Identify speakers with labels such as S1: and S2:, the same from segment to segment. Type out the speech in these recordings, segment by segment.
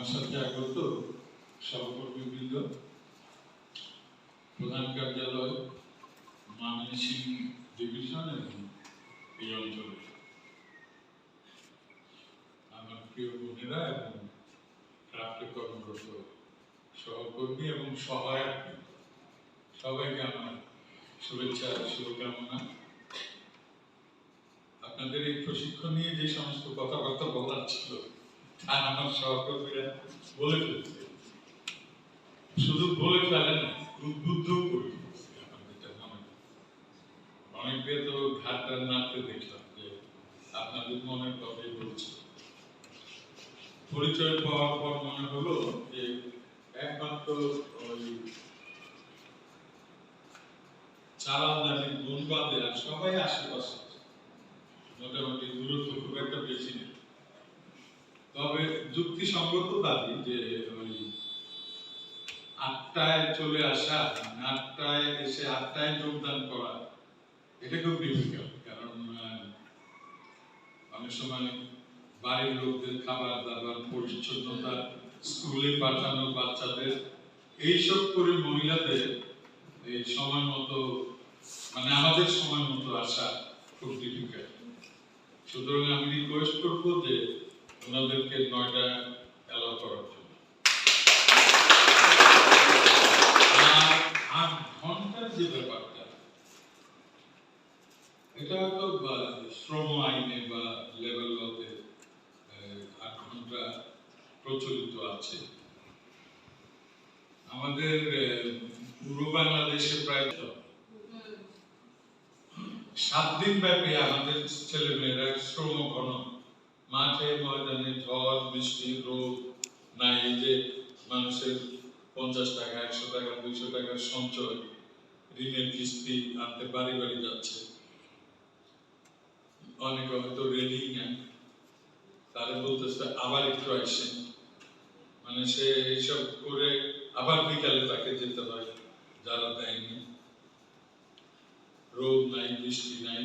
S1: আমার সাথে আগত সহকর্মীবৃন্দ, প্রধান কার্যালয় ময়মনসিংহ ডিভিশন এবং এই অঞ্চলে আমার প্রিয় বোনেরা এবং ক্রাফটে কর্মরত সহকর্মী এবং সহায়ক সবাইকে আমার শুভেচ্ছা শুভকামনা। আপনাদের এই প্রশিক্ষণ নিয়ে যে সমস্ত কথাবার্তা বলার ছিল তা আমার সহকর্মীরা বলে ফেলছে, শুধু বলে ফেলে না, উদ্বুদ্ধ করে ফেলছে। অনেকে তো ঘাটটা নাড়তে দেখলাম যে আপনাদের মনের কথাই বলছে। পরিচয় পাওয়ার পর মনে হলো যে একমাত্র ওই চালাদানি বনবাদে আর সবাই আশেপাশে, মোটামুটি দূরত্ব খুব একটা বেশি নেই। তবে যুক্তিসঙ্গত দাবি যে ওই 8টায় চলে আসা, 8টায় এসে 8টায় যোগদান করা, এটা খুব ডিফিকাল্ট। কারণ অনেক সময় বাড়ির লোকদের খাবার দাবার, পরিচ্ছন্নতা, স্কুলে পাঠানো বাচ্চাদের, এইসব করে মহিলাদের এই সময় মতো, মানে আমাদের সময় মতো আসা খুব ডিফিকাল্ট। সুতরাং আমি রিকোয়েস্ট করবো যে ওনাদেরকে 9টা অ্যালাউ করার জন্য। 8 ঘন্টার যে ব্যাপারটা, এটা হয়তো শ্রম আইনে বা লেভেল লতে 8 ঘন্টা প্রচলিত আছে। আমাদের পূর্ব বাংলাদেশে প্রায় 7 দিন ব্যাপী আমাদের ছেলে মেয়েরা শ্রম ঘন, মাঠে ময়দানে, ঝড় বৃষ্টি রোদ নাই, যে মানুষের 50 টাকা 100 টাকা 200 টাকার সঞ্চয়, ঋণের কিস্তি আনতে বাড়ি বাড়ি যাচ্ছে। অনেকে হয়তো রেডি নেন, তারা বলতেছে আবার একটু আসেন, মানে সে এইসব করে আবার বিকালে তাকে যেতে হয়। যারা দেয়নি, রোদ নাই বৃষ্টি নাই,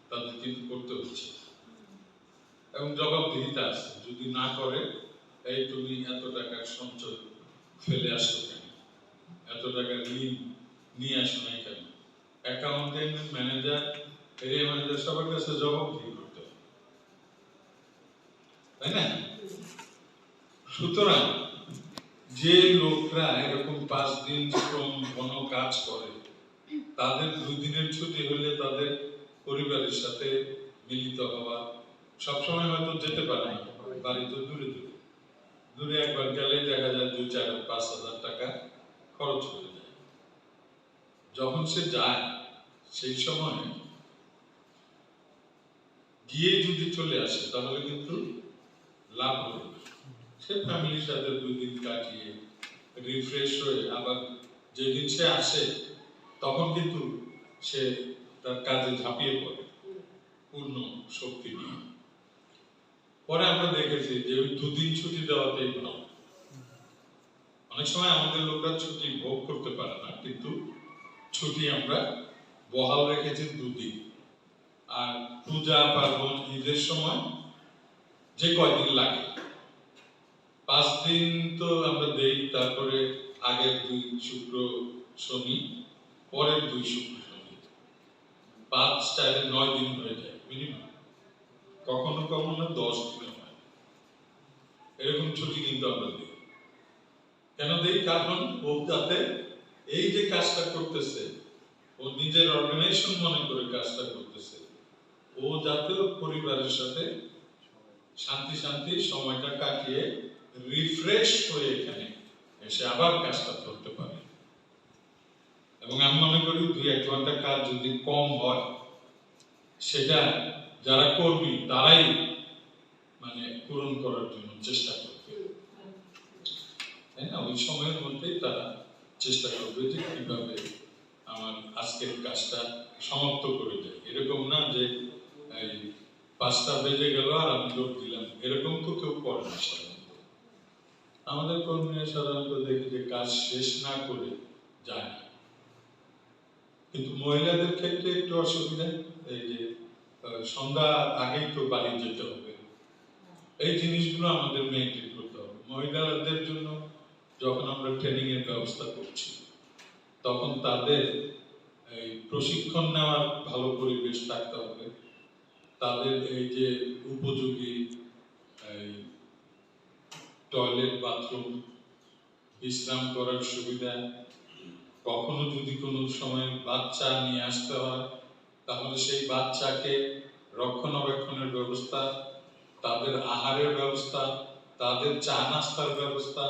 S1: তাদের কিন্তু করতে হচ্ছে এবং জবাবদিহিতা আছে। যদি না করে, এই তুমি এত টাকার সঞ্চয় ফেলে আসছো কেন, এত টাকা ঋণ নিয়ে আসো নাই কেন, অ্যাকাউন্টেন্ট, ম্যানেজার, এরিয়া ম্যানেজার সবার কাছে জবাবদিহি করতে হবে, তাই না? সুতরাং যে লোকরা এরকম 5 দিন শ্রম ঘন কাজ করে, তাদের 2 দিনের ছুটি হলে তাদের পরিবারের সাথে মিলিত হওয়া, সবসময় হয়তো যেতে পারে না, বাড়ি তো দূরে দূরে, দূরে একবার গেলে দেখা যায় 2-4-5 হাজার টাকা খরচ হয়ে যায়। যখন সে যায়, সেই সময় গিয়ে যদি চলে আসে তাহলে কিন্তু লাভ হবে। সে ফ্যামিলির সাথে 2 দিন কাটিয়ে রিফ্রেশ হয়ে আবার যেদিন সে আসে, তখন কিন্তু সে তার কাজে ঝাঁপিয়ে পড়ে পূর্ণ শক্তি নিয়ে। পরে আমরা দেখেছি যে ওই 2 দিন ছুটি দেওয়াতেই ভালো। অনেক সময় আমাদের লোকরা ছুটি ভোগ করতে পারে না, কিন্তু ছুটি আমরা বহাল রেখেছি 2 দিন। আর পূজা পার্বণ ঈদের সময় যে কয়দিন লাগে, 5 দিন তো আমরা দেই, তারপরে আগের 2 শুক্র শনি, পরের 2 শুক্র শনি, 5-4 9 দিন হয়ে যায় মিনিমাম, কখনো কখনো 10 দিন হয়। এরকম ছুটি কিন্তু আমরা দিই। কেন দিই? কারণ ও যাতে এই যে কাজটা করতেছে, ও নিজের অর্গানাইজেশন মনে করে কাজটা করতেছে, ও যাতে পরিবারের সাথে শান্তি শান্তি সময়টা কাটিয়ে রিফ্রেশ হয়ে এখানে এসে আবার কাজটা করতে পারে। এবং আমি মনে করি 2-1 ঘন্টা কাজ যদি কম হয়, সেটা যারা কর্মী তারাই মানে পূরণ করার জন্য চেষ্টা করবে, তাই না? ওই সময়ের মধ্যেই তারা চেষ্টা করবে যে কিভাবে আমার আজকের কাজটা সমাপ্ত করে দেয়। এরকম না যে এই 5টা বেজে গেল আর আমি লোক দিলাম, এরকম তো কেউ করে না সাধারণত। আমাদের কর্মীরা সাধারণত দেখি যে কাজ শেষ না করে যায় না। কিন্তু মহিলাদের ক্ষেত্রে একটু অসুবিধা, এই যে সন্ধ্যা আগেই তো বাড়ি যেতে হবে, এই জিনিসগুলো আমাদের মেনটেন করতে হবে। মহিলাদের জন্য যখন আমরা ট্রেনিং এর ব্যবস্থা করছি, তখন তাদের এই প্রশিক্ষণ নেওয়ার ভালো পরিবেশ থাকতে হবে। তাদের এই যে উপযোগী টয়লেট, বাথরুম, বিশ্রাম করার সুবিধা, কখনো যদি কোনো সময় বাচ্চা নিয়ে আসতে হয় তাহলে সেই বাচ্চাকে রক্ষণাবেক্ষণের ব্যবস্থা, তাদের আহারের ব্যবস্থা, তাদের চা নাস্তার ব্যবস্থা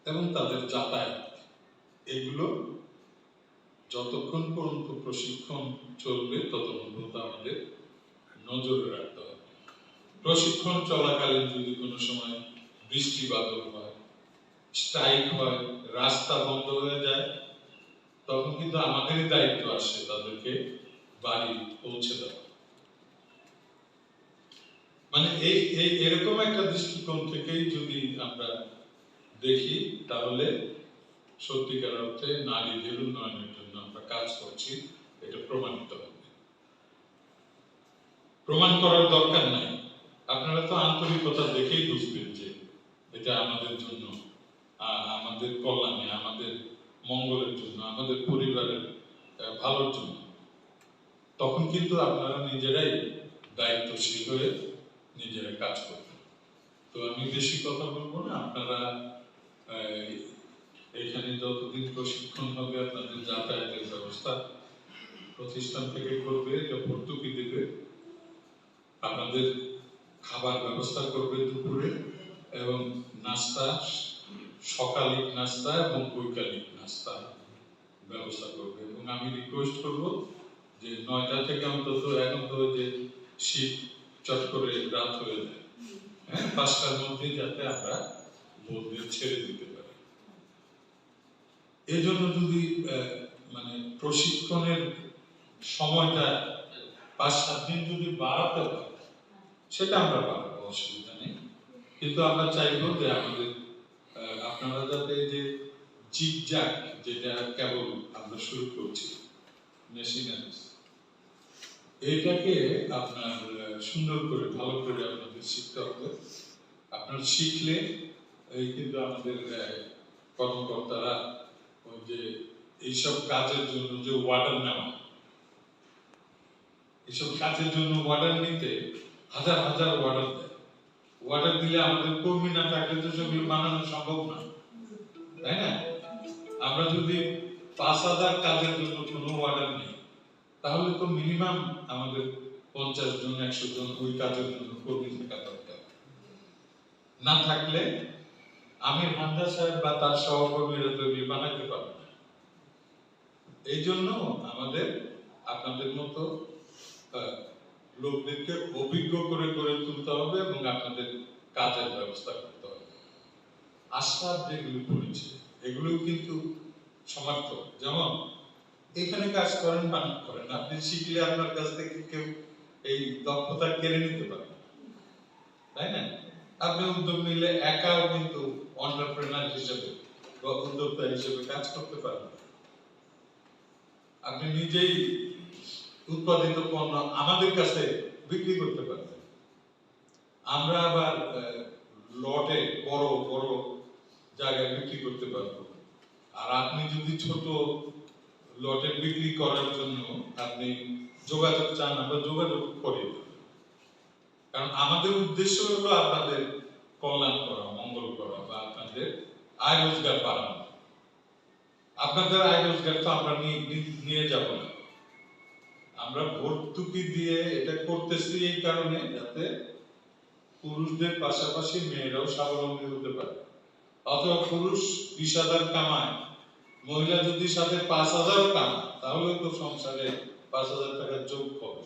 S1: এবং তাদের যাতায়াত, এগুলো যতক্ষণ পর্যন্ত প্রশিক্ষণ চলবে ততক্ষণ পর্যন্ত আমাদের নজরে রাখতে হবে। প্রশিক্ষণ চলাকালীন যদি কোনো সময় বৃষ্টি বাদল হয়, স্ট্রাইক হয়, রাস্তা বন্ধ হয়ে যায়, তখন কিন্তু আমাদেরই দায়িত্ব আসে তাদেরকে বাড়ি পৌঁছে দেওয়া। মানে এরকম একটা দৃষ্টিকোণ থেকেই যদি আমরা দেখি তাহলে সত্যিকার অর্থে নারীদের উন্নয়নের জন্য আমরা কাজ করছি, এটা প্রমাণিত হবে। প্রমাণ করার দরকার নাই, আপনারা তো আন্তরিকতা দেখেই বুঝবেন যে এটা আমাদের জন্য, আমাদের কল্যাণে, আমাদের মঙ্গলের জন্য, আমাদের পরিবারের ভালোর জন্য। তখন কিন্তু আপনারা নিজেরাই দায়িত্বশীল হয়ে নিজেরা কাজ করবেন। তো আমি বেশি কথা বলবো না, আপনারা এখানে যতদিন প্রশিক্ষণ হবে আপনাদের যাতায়াতের ব্যবস্থা প্রতিষ্ঠান থেকে করবে, এটা ভর্তুকি দেবে, আপনাদের খাবার ব্যবস্থা করবে দুপুরে, এবং নাস্তা, সকালিক নাস্তা এবং বৈকালিক নাস্তা ব্যবস্থা করবে। এবং আমি রিকোয়েস্ট করব যে 9টা থেকে অন্তত, এখন তো যে শীত চট করে রাত হয়ে যায়, 5টার মধ্যে যাতে আমরা বৌদ্ধদের ছেড়ে দিতে পারি। এই জন্য যদি মানে প্রশিক্ষণের সময়টা 5-7 দিন যদি বাড়াতে হয়, সেটা আমরা পারবো, অসুবিধা নেই। কিন্তু আমরা চাইবো যে আমাদের আপনারা যাতে যে জিগজ্যাগ, যেটা কেবল আমরা শুরু করছি মেশিনারিজ, এইটাকে আপনার সুন্দর করে, ভালো করে আপনাদের শিখতে হবে। আপনারা শিখলে এই কিন্তু আমাদের কর্মকর্তারা ওই যে এইসব কাজের জন্য যে ওয়ার্ডার নেওয়া, এইসব কাজের জন্য ওয়ার্ডার নিতে হাজার হাজার ওয়ার্ডার দেয়। ওয়ার্ডার দিলে আমাদের কর্মী না থাকলে তো সেগুলো বানানো সম্ভব না, তাই না? আমরা যদি 5,000 কাজের জন্য কোনো ওয়ার্ডার নেই, তাহলে তো মিনিমাম আমাদের 50 জন 100 জন ওই কাজের জন্য কর্মী থাকা দরকার। না থাকলে আমির হামজা সাহেব বা তার সহকর্মীরা তো এগুলি বানাতে পারবে না। এই জন্য আমাদের আপনাদের মতো লোকদেরকে অভিজ্ঞ করে গড়ে তুলতে হবে এবং আপনাদের কাজের ব্যবস্থা করতে হবে। আশরাফ যেগুলো করেছে এগুলো কিন্তু সমর্থ, যেমন এখানে কাজ করেন বা না করেন, আপনি শিখলে আপনার কাছ থেকে কেউ এই দক্ষতা কেড়ে নিতে পারে, তাই না? আপনি উদ্যোগ নিলে একাও কিন্তু এন্টারপ্রেনার হিসেবে বা উদ্যোক্তা হিসেবে কাজ করতে পারবেন। আপনি নিজেই উৎপাদিত পণ্য আমাদের কাছে বিক্রি করতে পারবেন। আমরা আবার লটে বড় বড় জায়গায় বিক্রি করতে পারবো। আর আপনি যদি ছোট লটে বিক্রি করার জন্য আপনি যোগাযোগ চান, আমরা যোগাযোগ করি। কারণ আমাদের উদ্দেশ্য হলো আপনাদের কল্যাণ করা, মঙ্গল করা, বা আপনাদের আয় রোজগার বাড়ানো। আপনাদের আয় রোজগার তো আমরা নিয়ে যাব না, আমরা ভর্তুকি দিয়ে এটা করতেছি এই কারণে যাতে পুরুষদের পাশাপাশি মেয়েরাও স্বাবলম্বী হতে পারে। অথবা পুরুষ 20,000 কামায়, মহিলা যদি সাথে 5,000 কামায়, তাহলে তো সংসারে 5,000 টাকা যোগ হবে।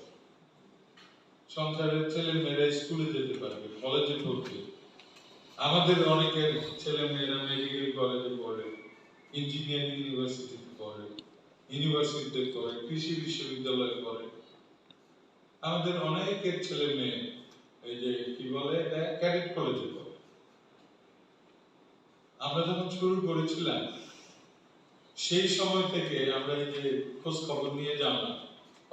S1: সংসারের ছেলে মেয়েরা স্কুলে যেতে পারবে, কলেজে পড়বে। আমাদের অনেকের ছেলে মেয়েরা মেডিকেল কলেজে পড়ে, ইঞ্জিনিয়ারিং ইউনিভার্সিটিতে পড়ে, ইউনিভার্সিটিতে পড়ে, কৃষি বিশ্ববিদ্যালয়ে পড়ে। আমাদের অনেকের ছেলে মেয়ে এই যে কি বলে ক্যাডেট কলেজে পড়ে। আমরা যখন শুরু করেছিলাম সেই সময় থেকে আমরা এই যে খোঁজ খবর নিয়ে জানলাম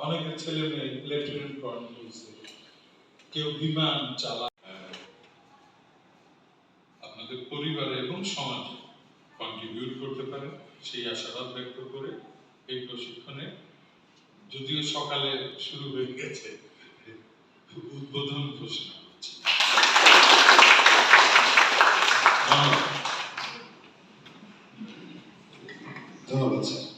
S1: অনেকের ছেলে মেয়ে লেফটেন্যান্ট কর্নেল হয়েছে, কেউ বিমান চালায়। আপনাদের আমাদের পরিবারে এবং সমাজে কন্ট্রিবিউট করতে পারে সেই আশাবাদ ব্যক্ত করে এই প্রশিক্ষণে যদিও সকালে শুরু হয়ে গেছে উদ্বোধন ঘোষণা করছি।
S2: ধন্যবাদ স্যার।